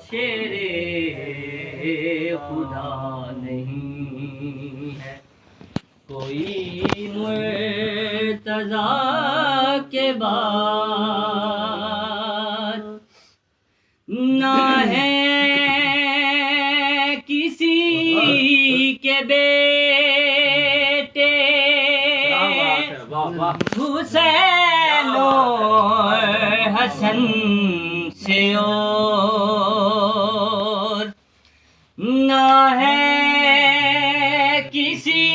شیر خدا نہیں ہے، کوئی مرتضیٰ کے بعد نہ ہے کسی کے بیٹے حسین و حسن سے اور نہ ہے کسی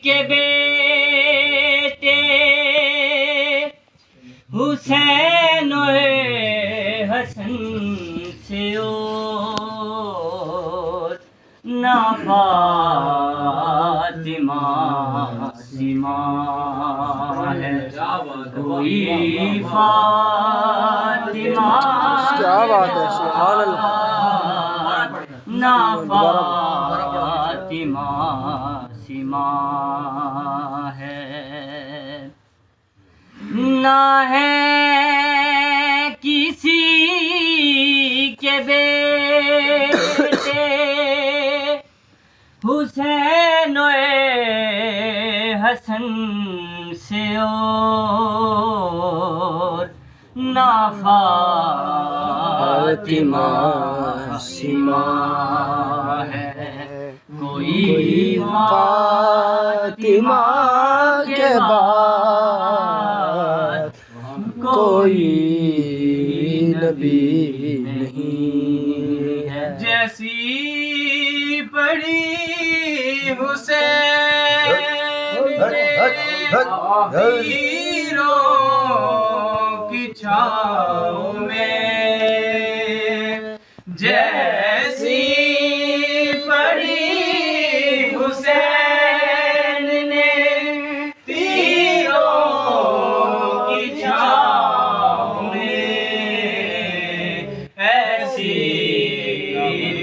کے بیٹے حسین و حسن سے اور نہ فاطمہ سما ہے، کوئی فاطمہ کیا بات ہے، سبحان اللہ، نہ فاطمہ سما ہے، نہ ہے کسی کے بیٹے حسین و حسن سے اور نہ فاطمہ سما ہے، کوئی فاطمہ کے بعد کوئی نبی نہیں ہے، جیسی پڑی حسین تیروں کی چھاؤں میں، جیسی پڑی حسین نے تیروں کی چھاؤں میں، ایسی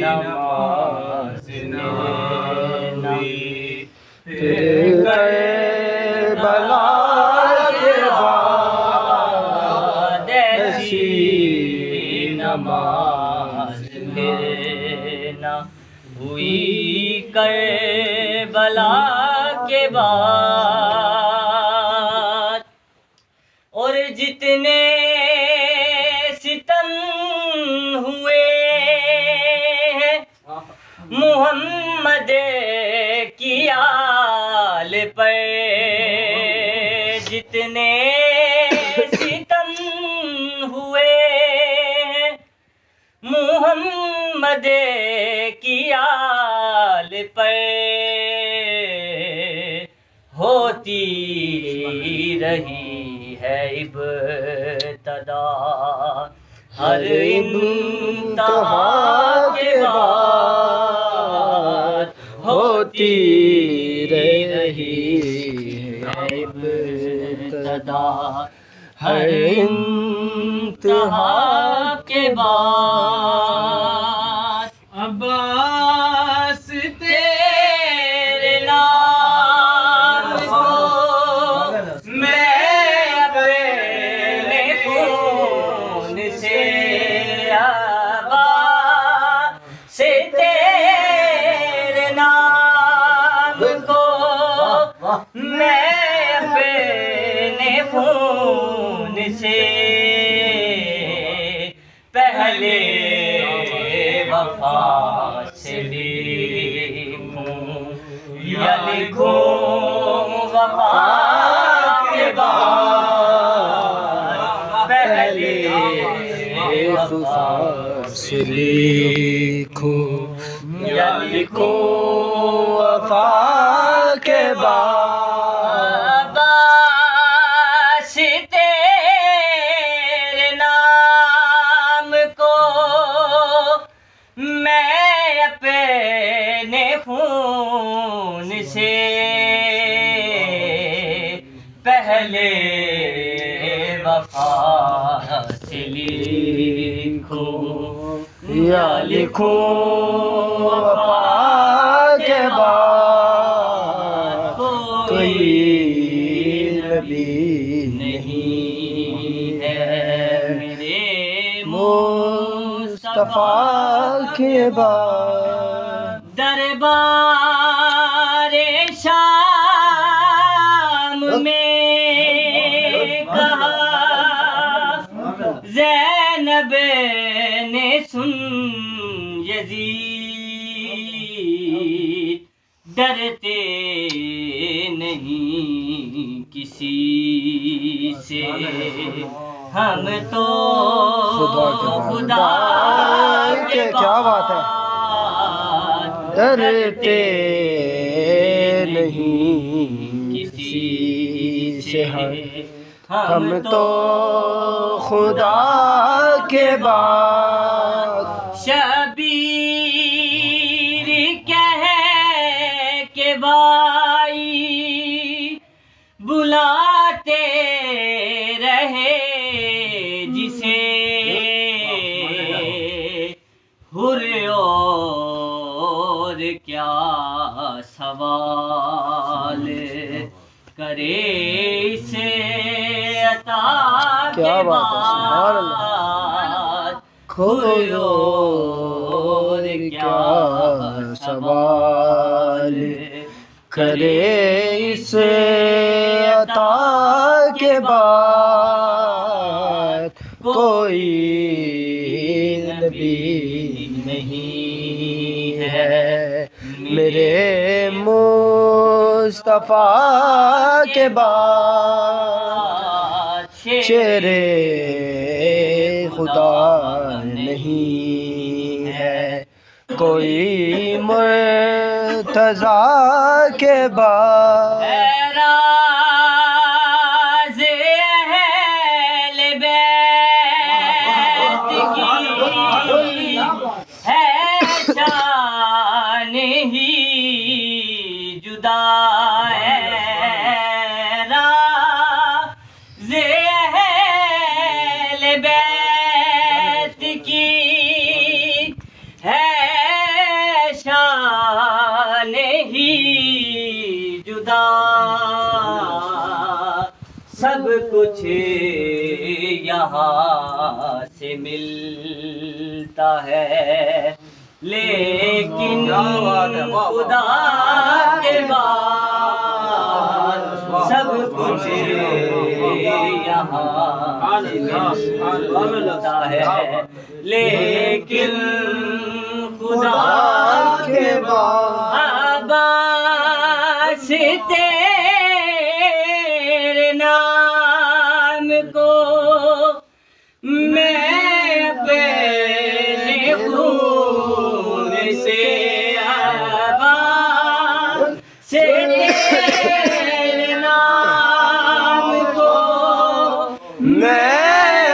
نماز نبی کربلا کے بعد ایسی نماز نہ ہوئی کربلا کے بعد، اور جتنے ستم ہوئے ہیں محمد کی آل پر، جتنے ستم ہوئے ہیں محمد کی آل پر، ہوتی رہی ہے ابتدا ہر انتہا کے بعد، ہوتی رہی ہے ابتدا ہر انتہا کے بعد، عباس تیرے نام کو میں اپنے خون سے، عباس تیرے نام کو میں اپنے خون سے پہلے وفا سے لکھوں یا لکھوں وفا کے بعد، پہلے وفا سے لکھوں یا لکھوں وفا کے بعد، عباس تیرے نام کو میں اپنے خون سے پہلے وفا سے لکھوں یا لکھوں وفا کے بعد کوئی نبی نہیں ہے میرے مصطفیٰ کے بعد دربار شام میں کہا زینب نے سن یزید ڈرتے نہیں کسی سے ہم تو خدا کے کیا بات ہے ڈرتے نہیں کسی سے ہم تو خدا کے بعد شبیر کہہ کے بائی بلاتے رہے جسے حر اور کیا سوال کرے اسے عطا کیا کے بات ہے سبحان اللہ بعد کوئی اور کیا سوال کرے اس عطا کے بعد کوئی نبی نہیں ہے میرے مصطفیٰ کے بعد شیر خدا نہیں ہے کوئی مرتضیٰ کے بعد راز اہل بیت کی ہے شان ہی جدا ہے راز اہل بیت کی ہے شان ہی جدا سب کچھ یہاں سے ملتا ہے لیکن خدا کے بعد سب کچھ یہاں سے ملتا ہے لیکن خدا کے بعد عباس تیرے نام کو میں اپنے خون سے عباس تیرے نام کو میں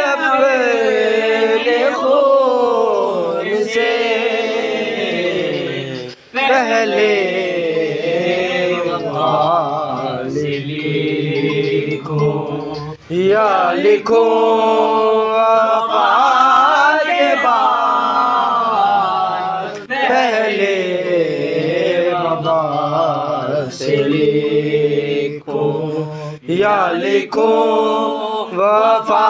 اپنے خون سے پہلے لکھو یا لکھو وفا کے بعد پہلے وفا سے لکھو یا لکھو وفا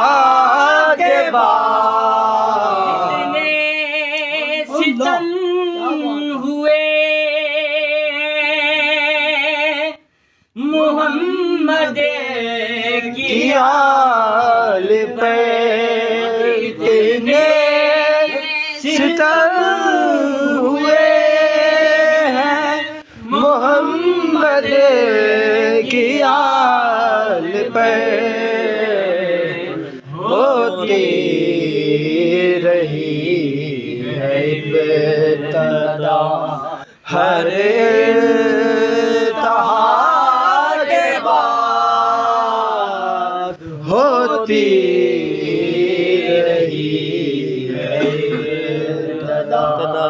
کے بعد ستم ہوئے محمد کی آل پہ اتنے ستم ہوئے ہیں محمد کی آل پہ ہوتی رہی ہے ابتدا ہر التحا کے بعد ہوتی رہی ہے ابتدا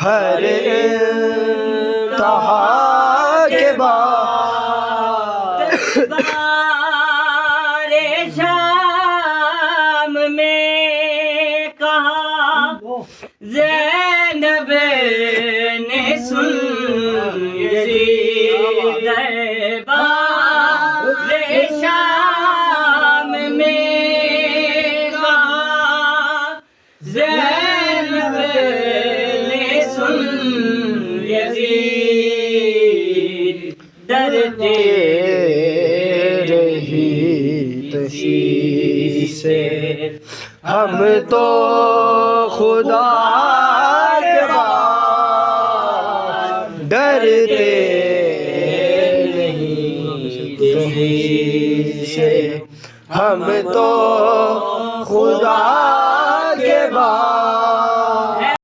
ہر التحا کے بعد دربار شام میں کہا زینب نے سن یزید دربار شام میں کہا زینب یزید ڈرتے رہی تسی سے ہم تو خدا کے بعد ڈرتے نہیں کسی سے ہم تو خدا کے بعد